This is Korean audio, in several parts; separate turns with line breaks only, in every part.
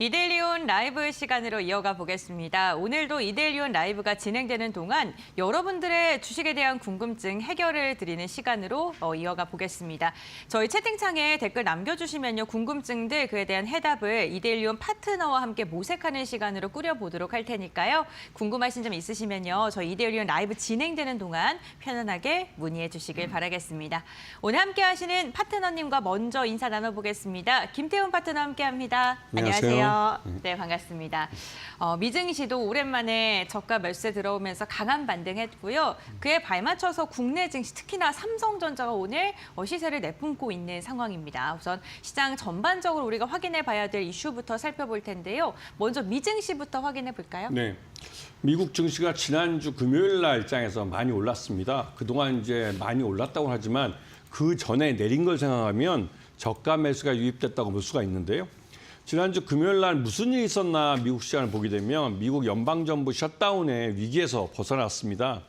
이데일리온 라이브 시간으로 이어가 보겠습니다. 오늘도 이데일리온 라이브가 진행되는 동안 여러분들의 주식에 대한 궁금증 해결을 드리는 시간으로 이어가 보겠습니다. 저희 채팅창에 댓글 남겨주시면요. 궁금증들 그에 대한 해답을 이데일리온 파트너와 함께 모색하는 시간으로 꾸려보도록 할 테니까요. 궁금하신 점 있으시면요. 저희 이데일리온 라이브 진행되는 동안 편안하게 문의해 주시길 바라겠습니다. 오늘 함께 하시는 파트너님과 먼저 인사 나눠보겠습니다. 김태훈 파트너 함께합니다. 안녕하세요. 네, 반갑습니다. 미증 시도 오랜만에 저가 매수세 들어오면서 강한 반등했고요. 그에 발맞춰서 국내 증시, 특히나 삼성전자가 오늘 시세를 내뿜고 있는 상황입니다. 우선 시장 전반적으로 우리가 확인해 봐야 될 이슈부터 살펴볼 텐데요. 먼저 미증 시부터 확인해 볼까요?
네. 미국 증시가 지난주 금요일 날 장에서 많이 올랐습니다. 그동안 이제 많이 올랐다고 하지만 그 전에 내린 걸 생각하면 저가 매수가 유입됐다고 볼 수가 있는데요. 지난주 금요일 날 무슨 일이 있었나 미국 시장을 보게 되면 미국 연방정부 셧다운의 위기에서 벗어났습니다.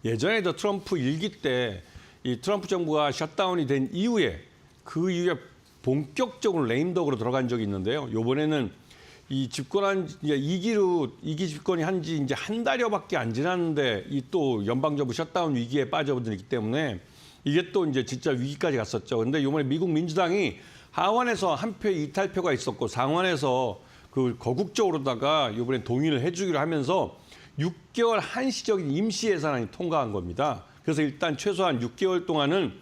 예전에도 트럼프 일기 때 이 트럼프 정부가 셧다운이 된 이후에 그 이후에 본격적으로 레임덕으로 들어간 적이 있는데요. 이번에는 이 집권한 이제 2기 집권이 한 지 이제 한 달여밖에 안 지났는데 이 또 연방정부 셧다운 위기에 빠져들기 때문에 이게 또 이제 진짜 위기까지 갔었죠. 근데 이번에 미국 민주당이 하원에서 한 표 이탈표가 있었고 상원에서 그 거국적으로다가 이번에 동의를 해주기로 하면서 6개월 한시적인 임시 예산안이 통과한 겁니다. 그래서 일단 최소한 6개월 동안은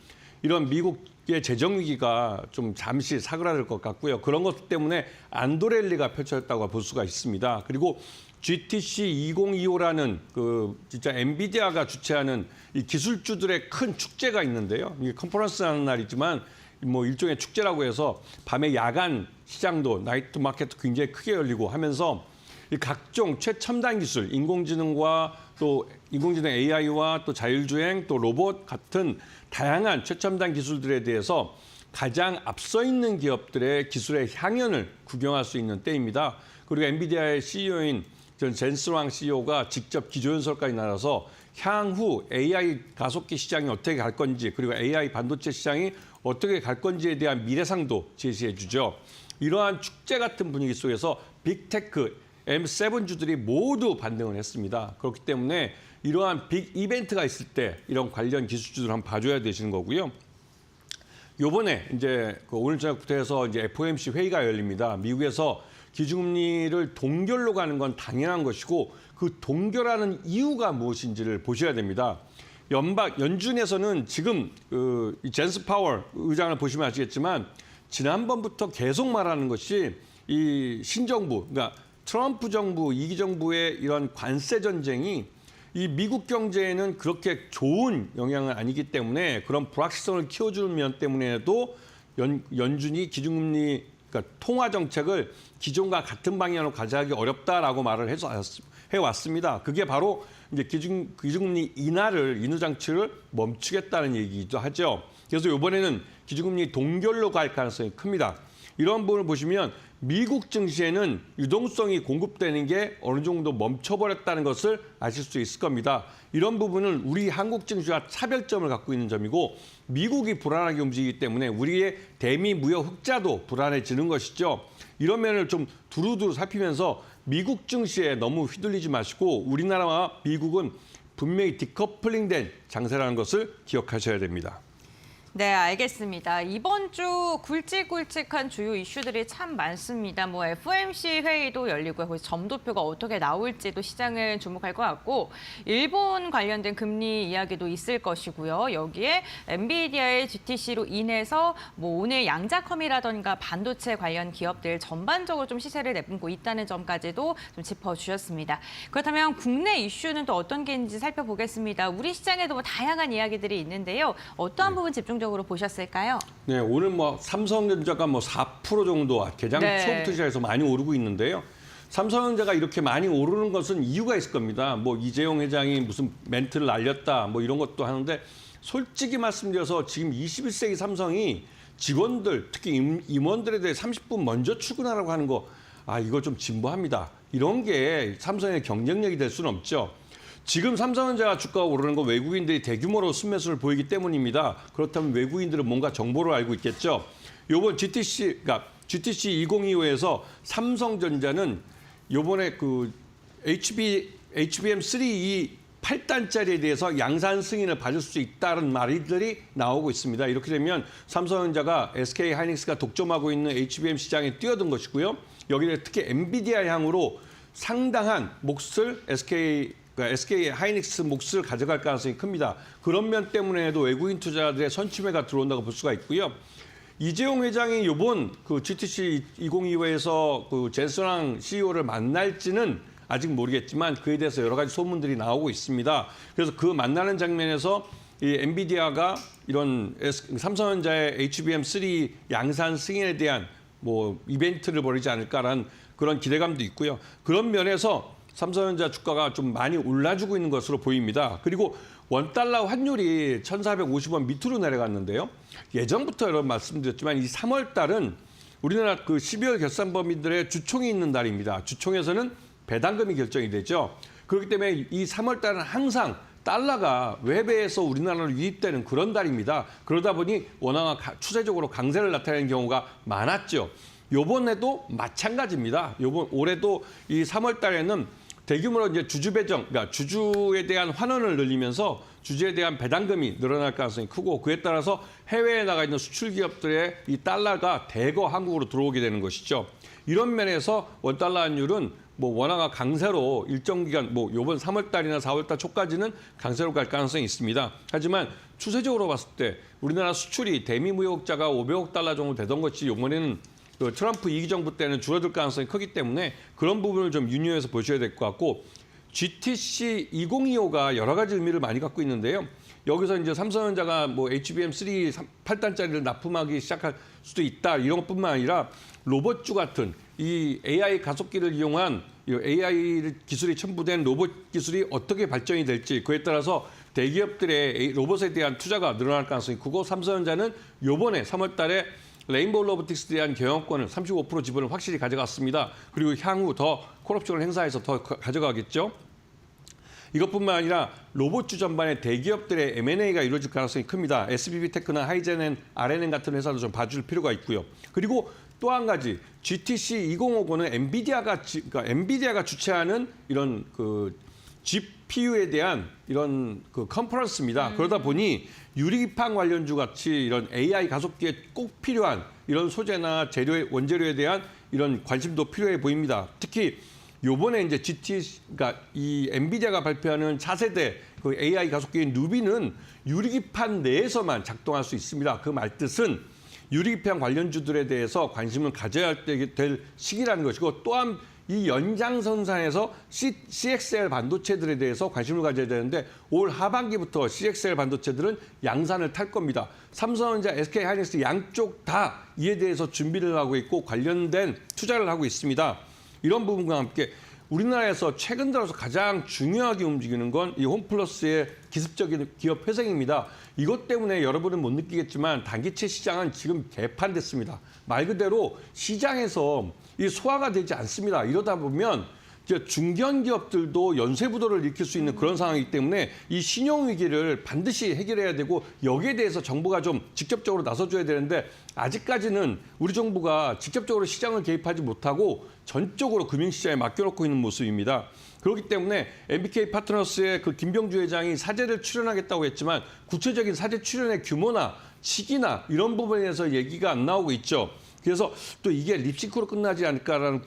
이런 미국의 재정 위기가 좀 잠시 사그라들 것 같고요. 그런 것 때문에 안도랠리가 펼쳐졌다고 볼 수가 있습니다. 그리고 GTC 2025라는 그 진짜 엔비디아가 주최하는 이 기술주들의 큰 축제가 있는데요. 이게 컨퍼런스라는 날이지만 뭐 일종의 축제라고 해서 밤에 야간 시장도 나이트 마켓도 굉장히 크게 열리고 하면서 이 각종 최첨단 기술, 인공지능과 또 인공지능 AI와 또 자율주행, 또 로봇 같은 다양한 최첨단 기술들에 대해서 가장 앞서 있는 기업들의 기술의 향연을 구경할 수 있는 때입니다. 그리고 엔비디아의 CEO인 젠슨 왕 CEO가 직접 기조연설까지 나눠서 향후 AI 가속기 시장이 어떻게 갈 건지 그리고 AI 반도체 시장이 어떻게 갈 건지에 대한 미래상도 제시해 주죠. 이러한 축제 같은 분위기 속에서 빅테크, M7주들이 모두 반등을 했습니다. 그렇기 때문에 이러한 빅 이벤트가 있을 때 이런 관련 기술주들 한번 봐줘야 되시는 거고요. 요번에 이제 오늘 저녁부터 해서 이제 FOMC 회의가 열립니다. 미국에서 기준금리를 동결로 가는 건 당연한 것이고 그 동결하는 이유가 무엇인지를 보셔야 됩니다. 연준에서는 지금 젠스 파월 의장을 보시면 아시겠지만 지난번부터 계속 말하는 것이 이 신정부, 그러니까 트럼프 정부, 2기 정부의 이런 관세 전쟁이 이 미국 경제에는 그렇게 좋은 영향은 아니기 때문에 그런 불확실성을 키워주는 면 때문에도 연준이 기준금리, 그러니까 통화 정책을 기존과 같은 방향으로 가져가기 어렵다라고 말을 해왔습니다. 그게 바로 이제 기준금리 인하 장치를 멈추겠다는 얘기이기도 하죠. 그래서 이번에는 기준금리 동결로 갈 가능성이 큽니다. 이런 부분을 보시면 미국 증시에는 유동성이 공급되는 게 어느 정도 멈춰버렸다는 것을 아실 수 있을 겁니다. 이런 부분은 우리 한국 증시와 차별점을 갖고 있는 점이고 미국이 불안하게 움직이기 때문에 우리의 대미 무역 흑자도 불안해지는 것이죠. 이런 면을 좀 두루두루 살피면서 미국 증시에 너무 휘둘리지 마시고 우리나라와 미국은 분명히 디커플링된 장세라는 것을 기억하셔야 됩니다.
네, 알겠습니다. 이번 주 굵직굵직한 주요 이슈들이 참 많습니다. 뭐 FOMC 회의도 열리고요. 거기서 점도표가 어떻게 나올지도 시장을 주목할 것 같고 일본 관련된 금리 이야기도 있을 것이고요. 여기에 엔비디아의 GTC로 인해서 뭐 오늘 양자컴이라던가 반도체 관련 기업들 전반적으로 좀 시세를 내뿜고 있다는 점까지도 좀 짚어주셨습니다. 그렇다면 국내 이슈는 또 어떤 게 있는지 살펴보겠습니다. 우리 시장에도 뭐 다양한 이야기들이 있는데요. 어떠한 부분 집중적으로 보셨을까요?
네, 오늘 뭐 삼성전자가 뭐 4% 정도 개장 초부터 시작해서 많이 오르고 있는데요. 삼성전자가 이렇게 많이 오르는 것은 이유가 있을 겁니다. 뭐 이재용 회장이 무슨 멘트를 날렸다 뭐 이런 것도 하는데 솔직히 말씀드려서 지금 21세기 삼성이 직원들 특히 임원들에 대해 30분 먼저 출근하라고 하는 거 이거 좀 진부합니다. 이런 게 삼성의 경쟁력이 될 수는 없죠. 지금 삼성전자 주가가 오르는 건 외국인들이 대규모로 순매수를 보이기 때문입니다. 그렇다면 외국인들은 뭔가 정보를 알고 있겠죠. 이번 GTC, 그러니까 GTC 2025에서 삼성전자는 요번에 그 HBM3 이 8단짜리에 대해서 양산 승인을 받을 수 있다는 말들이 나오고 있습니다. 이렇게 되면 삼성전자가 SK 하이닉스가 독점하고 있는 HBM 시장에 뛰어든 것이고요. 여기에 특히 엔비디아 향으로 상당한 몫을 SK 하이닉스 몫을 가져갈 가능성이 큽니다. 그런 면 때문에도 외국인 투자들의 선취매가 들어온다고 볼 수가 있고요. 이재용 회장이 이번 그 GTC 2025에서 그 젠슨왕 CEO를 만날지는 아직 모르겠지만 그에 대해서 여러 가지 소문들이 나오고 있습니다. 그래서 그 만나는 장면에서 이 엔비디아가 이런 삼성전자의 HBM3 양산 승인에 대한 뭐 이벤트를 벌이지 않을까라는 그런 기대감도 있고요. 그런 면에서 삼성전자 주가가 좀 많이 올라주고 있는 것으로 보입니다. 그리고 원달러 환율이 1,450원 밑으로 내려갔는데요. 예전부터 여러 번 말씀드렸지만 이 3월 달은 우리나라 그 12월 결산범위들의 주총이 있는 달입니다. 주총에서는 배당금이 결정이 되죠. 그렇기 때문에 이 3월 달은 항상 달러가 외배에서 우리나라로 유입되는 그런 달입니다. 그러다 보니 원화가 추세적으로 강세를 나타내는 경우가 많았죠. 요번에도 마찬가지입니다. 올해도 이 3월 달에는 대규모로 이제 주주 배정, 그러니까 주주에 대한 환원을 늘리면서 주주에 대한 배당금이 늘어날 가능성이 크고 그에 따라서 해외에 나가 있는 수출 기업들의 이 달러가 대거 한국으로 들어오게 되는 것이죠. 이런 면에서 원달러 환율은 뭐 원화가 강세로 일정 기간, 뭐 이번 3월 달이나 4월 달 초까지는 강세로 갈 가능성이 있습니다. 하지만 추세적으로 봤을 때 우리나라 수출이 대미 무역자가 500억 달러 정도 되던 것이 이번에는 그 트럼프 2기 정부 때는 줄어들 가능성이 크기 때문에 그런 부분을 좀 유념해서 보셔야 될 것 같고 GTC 2025가 여러 가지 의미를 많이 갖고 있는데요. 여기서 이제 삼성전자가 뭐 HBM3 8단짜리를 납품하기 시작할 수도 있다 이런 것뿐만 아니라 로봇주 같은 이 AI 가속기를 이용한 AI 기술이 첨부된 로봇 기술이 어떻게 발전이 될지 그에 따라서 대기업들의 로봇에 대한 투자가 늘어날 가능성이 크고 삼성전자는 이번에 3월 달에 레인보우 로보틱스에 대한 경영권을 35% 지분을 확실히 가져갔습니다. 그리고 향후 더 콜옵션을 행사해서 더 가져가겠죠. 이것뿐만 아니라 로봇주 전반에 대기업들의 M&A가 이루어질 가능성이 큽니다. SBB테크나 하이젠, RNN 같은 회사도 좀 봐줄 필요가 있고요. 그리고 또 한 가지 GTC 2050은 엔비디아가 주최하는 이런 그 GPU에 대한 이런 그 컨퍼런스입니다. 그러다 보니 유리기판 관련주 같이 이런 AI 가속기에 꼭 필요한 이런 소재나 원재료에 대한 이런 관심도 필요해 보입니다. 특히 요번에 이제 그러니까 이 엔비디아가 발표하는 차세대 그 AI 가속기인 루비는 유리기판 내에서만 작동할 수 있습니다. 그 말뜻은 유리기판 관련주들에 대해서 관심을 가져야 될 시기라는 것이고 또한 이 연장선상에서 CXL 반도체들에 대해서 관심을 가져야 되는데 올 하반기부터 CXL 반도체들은 양산을 탈 겁니다. 삼성전자, SK 하이닉스 양쪽 다 이에 대해서 준비를 하고 있고 관련된 투자를 하고 있습니다. 이런 부분과 함께 우리나라에서 최근 들어서 가장 중요하게 움직이는 건 이 홈플러스의 기습적인 기업 회생입니다. 이것 때문에 여러분은 못 느끼겠지만 단기채 시장은 지금 개판됐습니다. 말 그대로 시장에서 이 소화가 되지 않습니다. 이러다 보면 이제 중견 기업들도 연쇄부도를 일으킬 수 있는 그런 상황이기 때문에 이 신용 위기를 반드시 해결해야 되고 여기에 대해서 정부가 좀 직접적으로 나서줘야 되는데 아직까지는 우리 정부가 직접적으로 시장을 개입하지 못하고 전적으로 금융시장에 맡겨놓고 있는 모습입니다. 그렇기 때문에 MBK 파트너스의 그 김병주 회장이 사재를 출연하겠다고 했지만 구체적인 사재 출연의 규모나 시기나 이런 부분에 대해서 얘기가 안 나오고 있죠. 그래서 또 이게 립싱크로 끝나지 않을까라는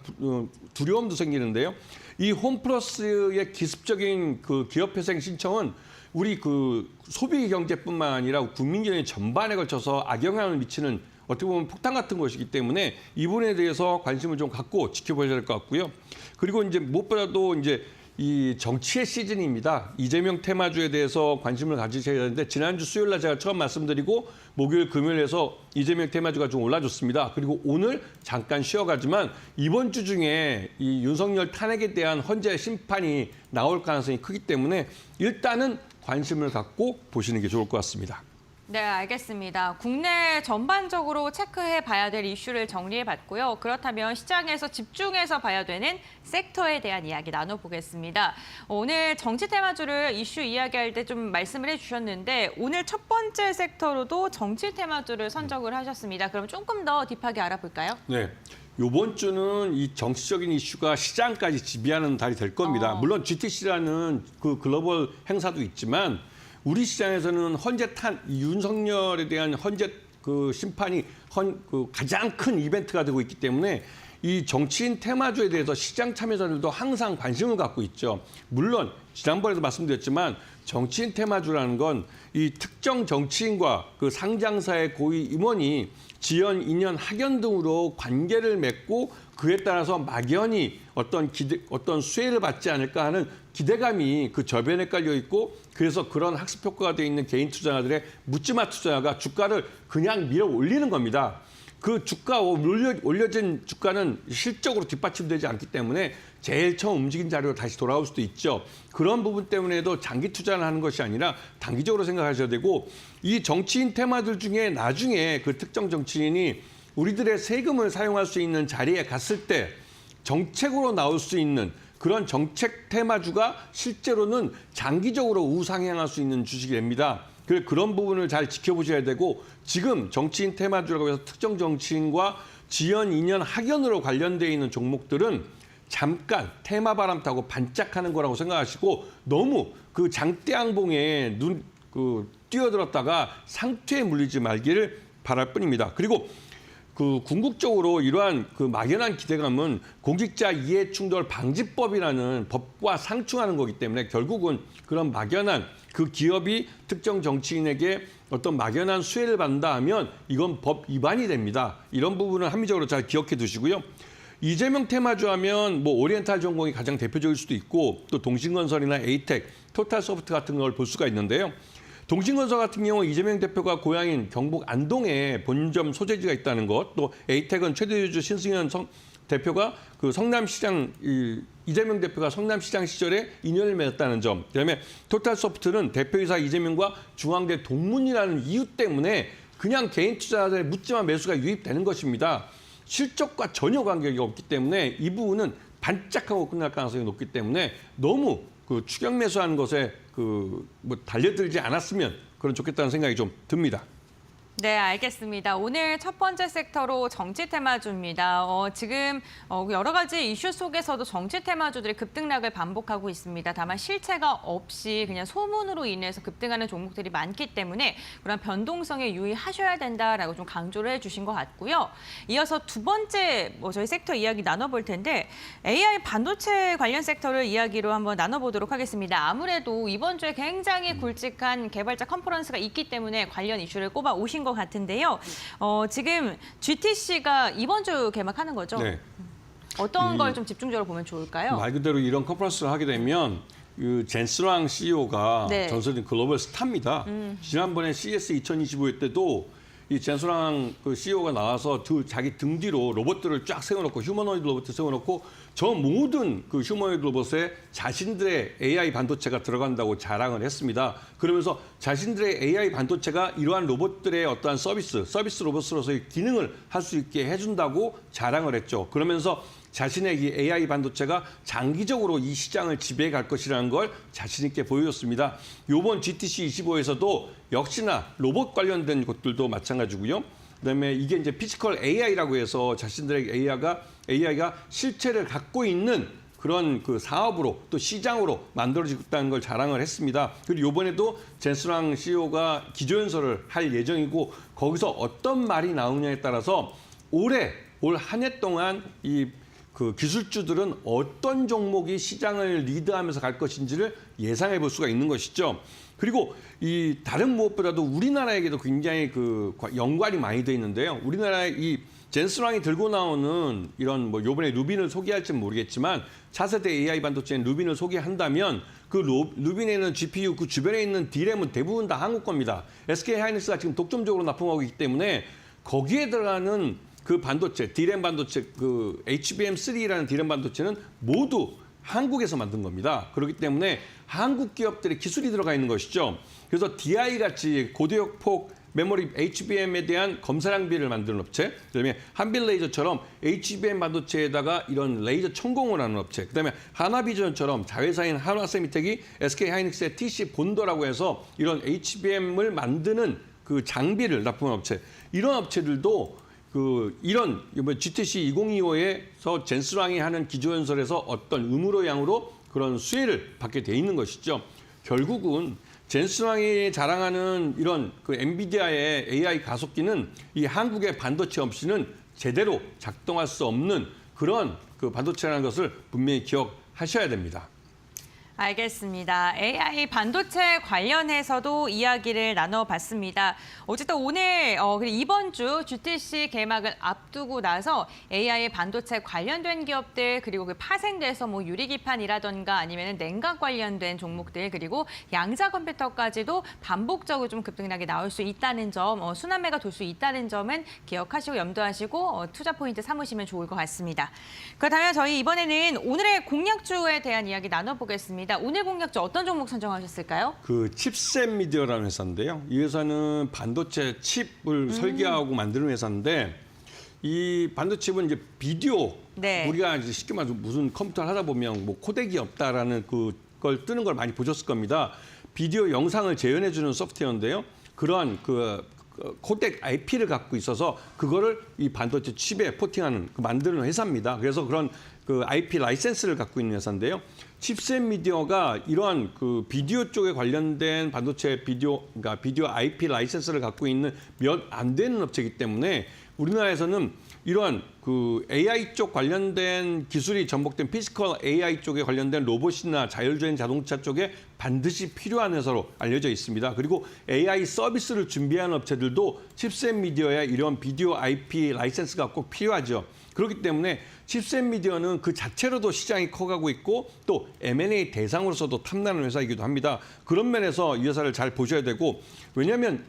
두려움도 생기는데요. 이 홈플러스의 기습적인 그 기업회생 신청은 우리 그 소비 경제뿐만 아니라 국민 경제 전반에 걸쳐서 악영향을 미치는 어떻게 보면 폭탄 같은 것이기 때문에 이 부분에 대해서 관심을 좀 갖고 지켜봐야 될 것 같고요. 그리고 이제 무엇보다도 이제 이 정치의 시즌입니다. 이재명 테마주에 대해서 관심을 가지셔야 되는데 지난주 수요일 날 제가 처음 말씀드리고 목요일 금요일에서 이재명 테마주가 좀 올라줬습니다. 그리고 오늘 잠깐 쉬어가지만 이번 주 중에 이 윤석열 탄핵에 대한 헌재 심판이 나올 가능성이 크기 때문에 일단은 관심을 갖고 보시는 게 좋을 것 같습니다.
네, 알겠습니다. 국내 전반적으로 체크해 봐야 될 이슈를 정리해 봤고요. 그렇다면 시장에서 집중해서 봐야 되는 섹터에 대한 이야기 나눠보겠습니다. 오늘 정치 테마주를 이슈 이야기할 때 좀 말씀을 해주셨는데 오늘 첫 번째 섹터로도 정치 테마주를 선정을 하셨습니다. 그럼 조금 더 딥하게 알아볼까요?
네. 이번 주는 이 정치적인 이슈가 시장까지 지배하는 달이 될 겁니다. 물론 GTC라는 그 글로벌 행사도 있지만 우리 시장에서는 윤석열에 대한 헌재 그 심판이 그 가장 큰 이벤트가 되고 있기 때문에 이 정치인 테마주에 대해서 시장 참여자들도 항상 관심을 갖고 있죠. 물론 지난번에도 말씀드렸지만 정치인 테마주라는 건 이 특정 정치인과 그 상장사의 고위 임원이 지연, 인연, 학연 등으로 관계를 맺고 그에 따라서 막연히 어떤 수혜를 받지 않을까 하는 기대감이 그 저변에 깔려 있고 그래서 그런 학습 효과가 돼 있는 개인 투자자들의 묻지마 투자가 주가를 그냥 밀어 올리는 겁니다. 그 주가 올려진 주가는 실적으로 뒷받침되지 않기 때문에 제일 처음 움직인 자리로 다시 돌아올 수도 있죠. 그런 부분 때문에도 장기 투자를 하는 것이 아니라 단기적으로 생각하셔야 되고 이 정치인 테마들 중에 나중에 그 특정 정치인이 우리들의 세금을 사용할 수 있는 자리에 갔을 때 정책으로 나올 수 있는 그런 정책 테마주가 실제로는 장기적으로 우상향할 수 있는 주식이 됩니다. 그런 부분을 잘 지켜보셔야 되고 지금 정치인 테마주라고 해서 특정 정치인과 지연, 인연, 학연으로 관련되어 있는 종목들은 잠깐 테마 바람 타고 반짝하는 거라고 생각하시고 너무 그 장대양봉에 뛰어들었다가 상투에 물리지 말기를 바랄 뿐입니다. 그리고 그 궁극적으로 이러한 그 막연한 기대감은 공직자 이해충돌 방지법이라는 법과 상충하는 거기 때문에 결국은 그런 막연한 그 기업이 특정 정치인에게 어떤 막연한 수혜를 받는다 하면 이건 법 위반이 됩니다. 이런 부분을 합리적으로 잘 기억해 두시고요. 이재명 테마주 하면 뭐 오리엔탈 전공이 가장 대표적일 수도 있고 또 동신건설이나 에이텍, 토탈소프트 같은 걸 볼 수가 있는데요. 동신건설 같은 경우 이재명 대표가 고향인 경북 안동에 본점 소재지가 있다는 것, 또 에이텍은 최대주주 신승현 대표가 그 성남시장 이재명 대표가 성남시장 시절에 인연을 맺었다는 점, 그다음에 토탈소프트는 대표이사 이재명과 중앙대 동문이라는 이유 때문에 그냥 개인 투자자들의 묻지마 매수가 유입되는 것입니다. 실적과 전혀 관계가 없기 때문에 이 부분은 반짝하고 끝날 가능성이 높기 때문에 너무 그 추격 매수하는 것에 달려들지 않았으면 그런 좋겠다는 생각이 좀 듭니다.
네, 알겠습니다. 오늘 첫 번째 섹터로 정치 테마주입니다. 지금 여러 가지 이슈 속에서도 정치 테마주들이 급등락을 반복하고 있습니다. 다만 실체가 없이 그냥 소문으로 인해서 급등하는 종목들이 많기 때문에 그런 변동성에 유의하셔야 된다라고 좀 강조를 해주신 것 같고요. 이어서 두 번째 저희 섹터 이야기 나눠볼 텐데 AI 반도체 관련 섹터를 이야기로 한번 나눠보도록 하겠습니다. 아무래도 이번 주에 굉장히 굵직한 개발자 컨퍼런스가 있기 때문에 관련 이슈를 꼽아 오신 것 같은데요. 지금 GTC가 이번 주 개막하는 거죠?
네.
어떤 걸 좀 집중적으로 보면 좋을까요?
말 그대로 이런 컨퍼런스를 하게 되면 젠스랑 CEO가
네.
전설적인 글로벌 스타입니다. 지난번에 CES 2025 때도 이 젠스랑 그 CEO가 나와서 자기 등 뒤로 로봇들을 쫙 세워놓고 휴머노이드 로봇을 세워놓고 저 모든 그 휴머노이드 로봇에 자신들의 AI 반도체가 들어간다고 자랑을 했습니다. 그러면서 자신들의 AI 반도체가 이러한 로봇들의 어떠한 서비스 로봇으로서의 기능을 할 수 있게 해준다고 자랑을 했죠. 그러면서 자신의 이 AI 반도체가 장기적으로 이 시장을 지배해 갈 것이라는 걸 자신 있게 보여줬습니다. 이번 GTC 25에서도 역시나 로봇 관련된 것들도 마찬가지고요. 그다음에 이게 이제 피지컬 AI라고 해서 자신들의 AI가 실체를 갖고 있는 그런 그 사업으로 또 시장으로 만들어지고 있다는 걸 자랑을 했습니다. 그리고 이번에도 젠스랑 CEO가 기조연설을 할 예정이고 거기서 어떤 말이 나오냐에 따라서 올 한 해 동안 그 기술주들은 어떤 종목이 시장을 리드하면서 갈 것인지를 예상해 볼 수가 있는 것이죠. 그리고 이 다른 무엇보다도 우리나라에게도 굉장히 그 연관이 많이 돼 있는데요. 우리나라의 이 젠스랑이 들고 나오는 이런 뭐 요번에 루빈을 소개할지는 모르겠지만 차세대 AI 반도체인 루빈을 소개한다면 그 루빈에는 GPU 그 주변에 있는 D램은 대부분 다 한국 겁니다. SK 하이닉스가 지금 독점적으로 납품하고 있기 때문에 거기에 들어가는 그 반도체, D램 반도체, 그 HBM3라는 D램 반도체는 모두 한국에서 만든 겁니다. 그렇기 때문에 한국 기업들의 기술이 들어가 있는 것이죠. 그래서 DI-같이 고대역폭 메모리 HBM에 대한 검사 장비를 만드는 업체, 그다음에 한빌레이저처럼 HBM 반도체에다가 이런 레이저 천공을 하는 업체, 그다음에 하나비전처럼 자회사인 한화세미텍이 SK하이닉스의 TC 본더라고 해서 이런 HBM을 만드는 그 장비를 납품하는 업체, 이런 업체들도 이런 GTC 2025에서 젠스랑이 하는 기조연설에서 어떤 의무로 양으로 그런 수혜를 받게 돼 있는 것이죠. 결국은 젠스랑이 자랑하는 이런 그 엔비디아의 AI 가속기는 이 한국의 반도체 없이는 제대로 작동할 수 없는 그런 그 반도체라는 것을 분명히 기억하셔야 됩니다.
알겠습니다. AI 반도체 관련해서도 이야기를 나눠봤습니다. 어쨌든 오늘 그리고 이번 주 GTC 개막을 앞두고 나서 AI 반도체 관련된 기업들 그리고 그 파생돼서 뭐 유리기판이라던가 아니면 냉각 관련된 종목들 그리고 양자 컴퓨터까지도 반복적으로 좀 급등락이 나올 수 있다는 점, 순환매가 돌 수 있다는 점은 기억하시고 염두하시고 투자 포인트 삼으시면 좋을 것 같습니다. 그렇다면 저희 이번에는 오늘의 공략주에 대한 이야기 나눠보겠습니다. 오늘 공략주 어떤 종목 선정하셨을까요?
그 칩셋 미디어라는 회사인데요. 이 회사는 반도체 칩을 설계하고 만드는 회사인데 이 반도체는 이제 비디오
네.
우리가 이제 쉽게 말해서 무슨 컴퓨터를 하다 보면 뭐 코덱이 없다라는 그걸 뜨는 걸 많이 보셨을 겁니다. 비디오 영상을 재현해 주는 소프트웨어인데요. 그러한 코덱 IP를 갖고 있어서 그거를 이 반도체 칩에 포팅하는 만드는 회사입니다. 그래서 그런 그 IP 라이센스를 갖고 있는 회사인데요. 칩셋 미디어가 이러한 그 비디오 쪽에 관련된 반도체 그러니까 비디오 IP 라이센스를 갖고 있는 몇 안 되는 업체이기 때문에 우리나라에서는 이러한 그 AI 쪽 관련된 기술이 접목된 피지컬 AI 쪽에 관련된 로봇이나 자율주행 자동차 쪽에 반드시 필요한 회사로 알려져 있습니다. 그리고 AI 서비스를 준비하는 업체들도 칩셋 미디어의 이런 비디오 IP 라이센스가 꼭 필요하죠. 그렇기 때문에 칩셋 미디어는 그 자체로도 시장이 커가고 있고 또 M&A 대상으로서도 탐나는 회사이기도 합니다. 그런 면에서 이 회사를 잘 보셔야 되고 왜냐하면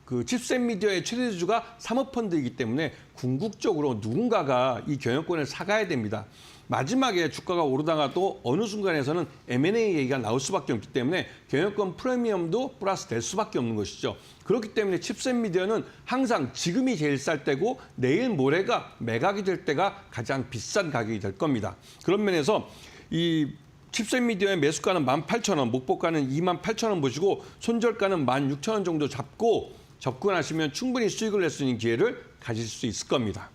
그 칩셋 미디어의 최대주주가 사모펀드이기 때문에 궁극적으로 누군가가 이 경영권을 사가야 됩니다. 마지막에 주가가 오르다가도 어느 순간에서는 M&A 얘기가 나올 수밖에 없기 때문에 경영권 프리미엄도 플러스 될 수밖에 없는 것이죠. 그렇기 때문에 칩셋 미디어는 항상 지금이 제일 쌀 때고 내일 모레가 매각이 될 때가 가장 비싼 가격이 될 겁니다. 그런 면에서 이 칩셋 미디어의 매수가는 18,000원, 목표가는 28,000원 보시고 손절가는 16,000원 정도 잡고 접근하시면 충분히 수익을 낼 수 있는 기회를 가질 수 있을 겁니다.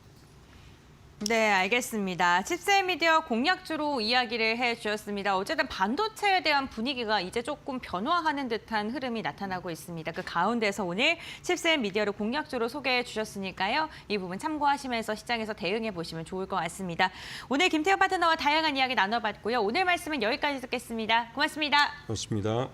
네, 알겠습니다. 칩셋 미디어 공략주로 이야기를 해주셨습니다. 어쨌든 반도체에 대한 분위기가 이제 조금 변화하는 듯한 흐름이 나타나고 있습니다. 그 가운데서 오늘 칩셋 미디어를 공략주로 소개해 주셨으니까요. 이 부분 참고하시면서 시장에서 대응해 보시면 좋을 것 같습니다. 오늘 김태호 파트너와 다양한 이야기 나눠봤고요. 오늘 말씀은 여기까지 듣겠습니다. 고맙습니다.
그렇습니다.